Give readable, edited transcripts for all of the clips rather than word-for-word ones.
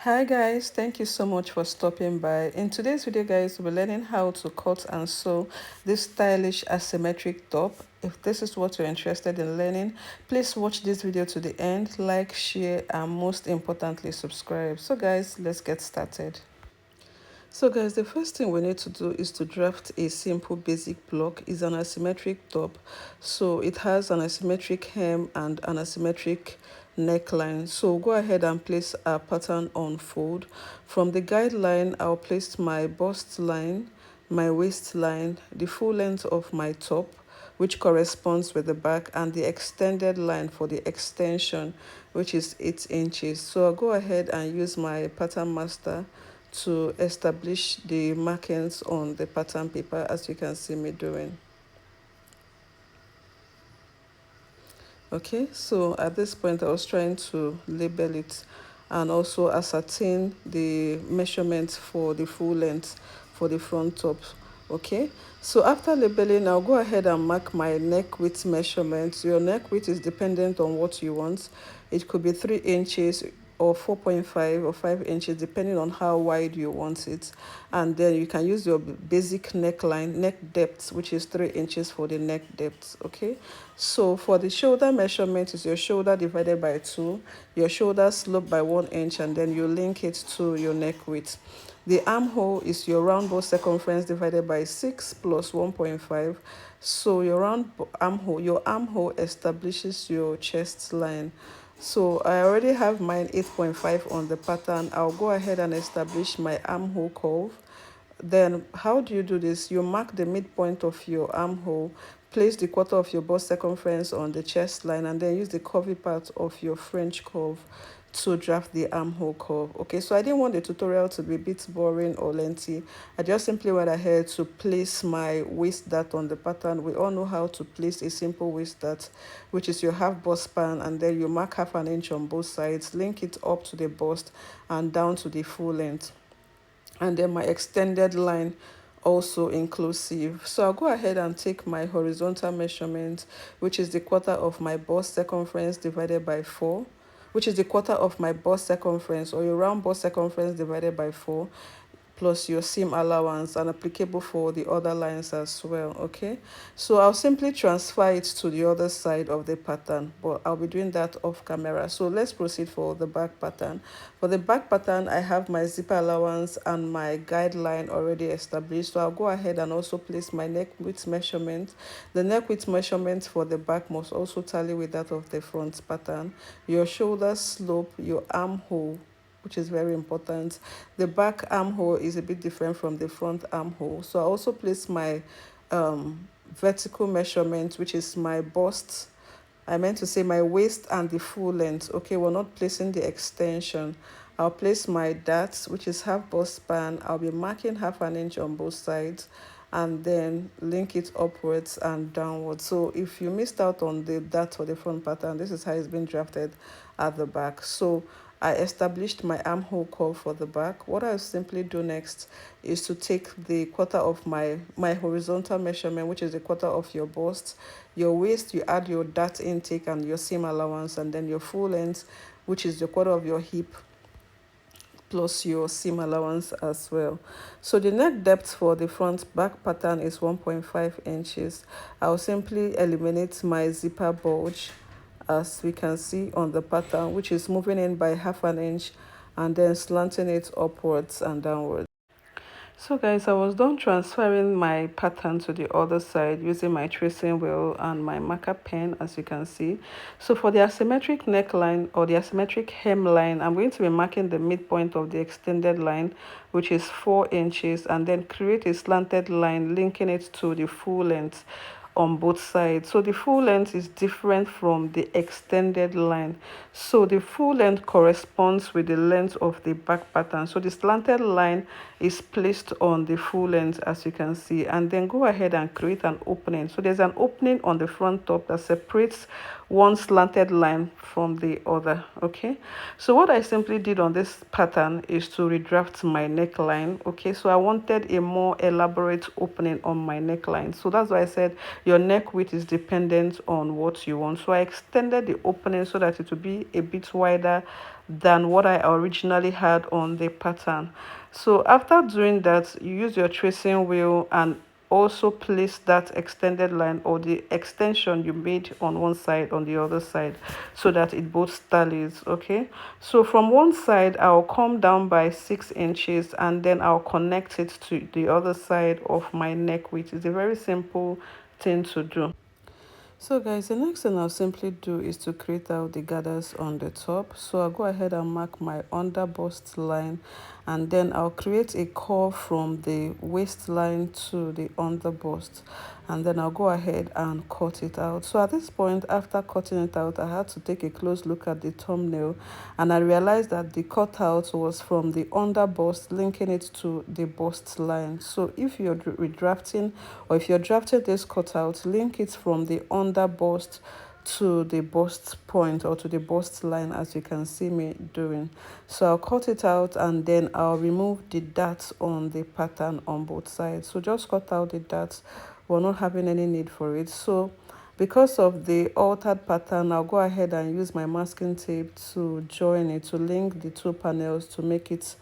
Hi guys, thank you so much for stopping by. In today's video guys, we'll be learning how to cut and sew this stylish asymmetric top. If this is what you're interested in learning, please watch this video to the end, like, share, and most importantly subscribe. So guys, let's get started. So guys, the first thing we need to do is to draft a simple basic block. It's an asymmetric top, so it has an asymmetric hem and an asymmetric neckline. So go ahead and place a pattern on fold. From the guideline, I'll place my bust line, my waistline, the full length of my top, which corresponds with the back, and the extended line for the extension, which is 8 inches. So I'll go ahead and use my pattern master to establish the markings on the pattern paper, as you can see me doing. Okay, so at this point I was trying to label it and also ascertain the measurements for the full length for the front top. Okay, so after labeling, I'll go ahead and mark my neck width measurement. Your neck width is dependent on what you want. It could be 3 inches or 4.5 or 5 inches, depending on how wide you want it. And then you can use your basic neckline, neck depth, which is 3 inches for the neck depth. Okay, so for the shoulder measurement, is your shoulder divided by 2, your shoulder slope by 1 inch, and then you link it to your neck width. The armhole is your round bust circumference divided by 6 plus 1.5. So your armhole establishes your chest line. So I already have mine 8.5 on the pattern. I'll go ahead and establish my armhole curve. Then how do you do this? You mark the midpoint of your armhole, place the quarter of your bust circumference on the chest line, and then use the curvy part of your French curve to draft the armhole curve. Okay, so I didn't want the tutorial to be a bit boring or lengthy. I just simply went ahead to place my waist dart on the pattern. We all know how to place a simple waist dart, which is your half bust span, and then you mark half an inch on both sides, link it up to the bust and down to the full length, and then my extended line also inclusive. So I'll go ahead and take my horizontal measurement, which is the quarter of my bust circumference divided by 4, which is the quarter of my bust circumference, or your round bust circumference divided by 4, plus your seam allowance, and applicable for the other lines as well. Okay, so I'll simply transfer it to the other side of the pattern, but I'll be doing that off camera. So let's proceed for the back pattern. For the back pattern, I have my zipper allowance and my guideline already established, so I'll go ahead and also place my neck width measurement. The neck width measurement for the back must also tally with that of the front pattern. Your shoulder slope, your armhole, which is very important. The back armhole is a bit different from the front armhole. So I also place my vertical measurement, which is my bust. I meant to say my waist and the full length. Okay, we're not placing the extension. I'll place my darts, which is half bust span. I'll be marking half an inch on both sides, and then link it upwards and downwards. So if you missed out on the dart for the front pattern, this is how it's been drafted at the back. So I established my armhole curve for the back. What I'll simply do next is to take the quarter of my horizontal measurement, which is the quarter of your bust. Your waist, you add your dart intake and your seam allowance, and then your full length, which is the quarter of your hip, plus your seam allowance as well. So the neck depth for the front back pattern is 1.5 inches. I'll simply eliminate my zipper bulge, as we can see on the pattern, which is moving in by half an inch and then slanting it upwards and downwards. So guys, I was done transferring my pattern to the other side using my tracing wheel and my marker pen, as you can see. So for the asymmetric neckline, or the asymmetric hemline, I'm going to be marking the midpoint of the extended line, which is 4 inches, and then create a slanted line linking it to the full length on both sides. So the full length is different from the extended line. So the full length corresponds with the length of the back pattern. So the slanted line is placed on the full length, as you can see, and then go ahead and create an opening. So there's an opening on the front top that separates one slanted line from the other. Okay, so what I simply did on this pattern is to redraft my neckline. Okay, so I wanted a more elaborate opening on my neckline, so that's why I said your neck width is dependent on what you want. So I extended the opening so that it would be a bit wider than what I originally had on the pattern. So after doing that, you use your tracing wheel and also place that extended line or the extension you made on one side on the other side, so that it both tallies. Okay, so from one side I'll come down by 6 inches and then I'll connect it to the other side of my neck, which is a very simple thing to do. So guys, the next thing I'll simply do is to create out the gathers on the top. So I'll go ahead and mark my under bust line, and then I'll create a curve from the waistline to the under bust, and then I'll go ahead and cut it out. So at this point, after cutting it out, I had to take a close look at the thumbnail, and I realized that the cutout was from the under bust linking it to the bust line. So if you're redrafting, or if you're drafting this cutout, link it from the under bust to the bust point or to the bust line, as you can see me doing. So I'll cut it out and then I'll remove the darts on the pattern on both sides. So just cut out the darts, we're not having any need for it. So because of the altered pattern, I'll go ahead and use my masking tape to join it, to link the two panels to make it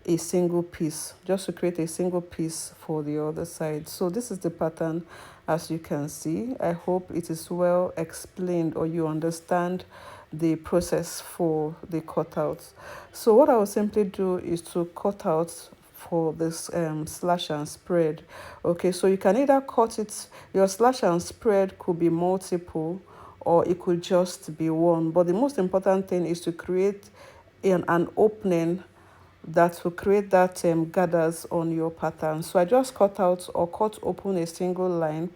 a single piece, just to create a single piece for the other side. So this is the pattern, as you can see. I hope it is well explained, or you understand the process for the cutouts. So what I will simply do is to cut out for this slash and spread. Okay, so you can either cut it, your slash and spread could be multiple or it could just be one, but the most important thing is to create an opening that will create that gathers on your pattern. So I just cut out or cut open a single line.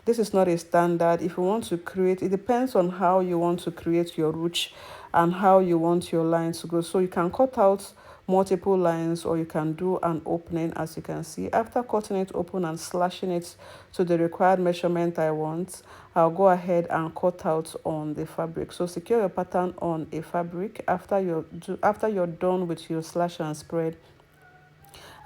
This is not a standard. If you want to create, it depends on how you want to create your ruche and how you want your lines to go. So you can cut out multiple lines or you can do an opening, as you can see. After cutting it open and slashing it to the required measurement I want, I'll go ahead and cut out on the fabric. So secure your pattern on a fabric after you're done with your slash and spread,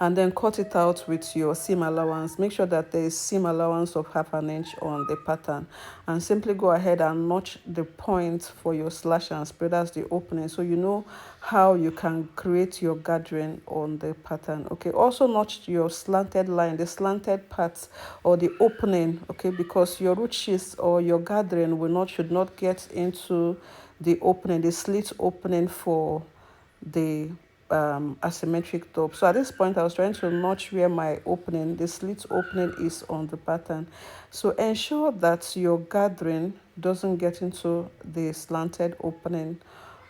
and then cut it out with your seam allowance. Make sure that there is seam allowance of 1/2 inch on the pattern, and simply go ahead and notch the point for your slash and spread as the opening, so you know how you can create your gathering on the pattern. Okay, also notch your slanted line, the slanted parts or the opening, okay, because your ruches or your gathering should not get into the opening, the slit opening for the asymmetric top. So at this point I was trying to notch where my opening, the slit opening, is on the pattern. So ensure that your gathering doesn't get into the slanted opening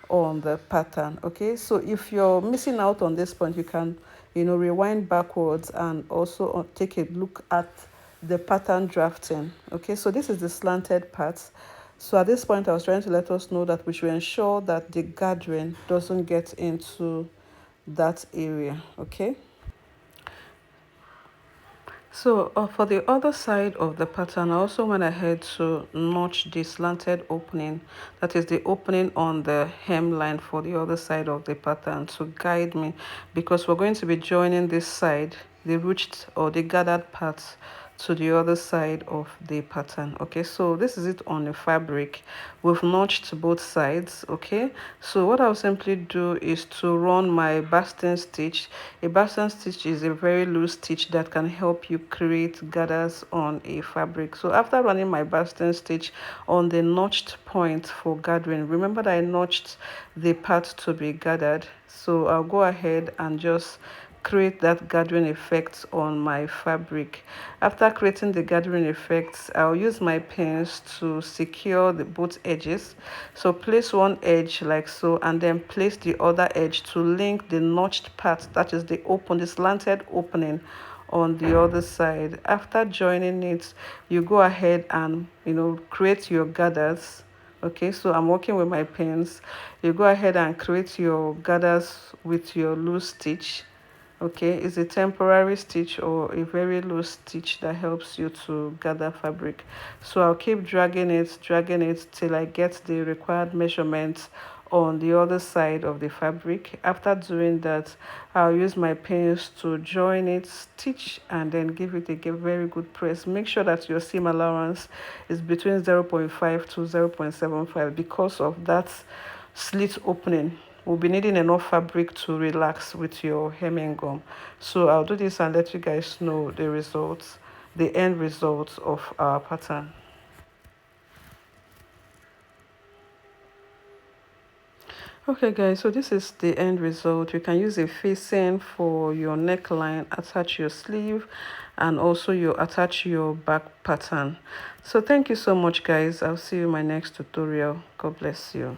on the pattern. Okay, so if you're missing out on this point, you can rewind backwards and also take a look at the pattern drafting. Okay, so this is the slanted part. So at this point I was trying to let us know that we should ensure that the gathering doesn't get into that area. Okay, so for the other side of the pattern, I also went ahead to notch the slanted opening, that is the opening on the hemline for the other side of the pattern, to guide me, because we're going to be joining this side, the ruched or the gathered parts, to the other side of the pattern. Okay, so this is it on the fabric. We've notched both sides. Okay, so what I'll simply do is to run my basting stitch. A basting stitch is a very loose stitch that can help you create gathers on a fabric. So after running my basting stitch on the notched point for gathering, remember that I notched the part to be gathered, so I'll go ahead and just create that gathering effect on my fabric. After creating the gathering effects, I'll use my pins to secure both edges. So place one edge like so, and then place the other edge to link the notched part, that is the slanted opening on the other side. After joining it, you go ahead and create your gathers. Okay, so I'm working with my pins. You go ahead and create your gathers with your loose stitch. Okay, it's a temporary stitch or a very loose stitch that helps you to gather fabric. So I'll keep dragging it till I get the required measurements on the other side of the fabric. After doing that, I'll use my pins to join it, stitch, and then give it a very good press. Make sure that your seam allowance is between 0.5 to 0.75 because of that slit opening. we'll be needing enough fabric to relax with your hemming gum. So I'll do this and let you guys know the results, the end results of our pattern. Okay guys, so this is the end result. You can use a facing for your neckline, attach your sleeve, and also you attach your back pattern. So thank you so much guys. I'll see you in my next tutorial. God bless you.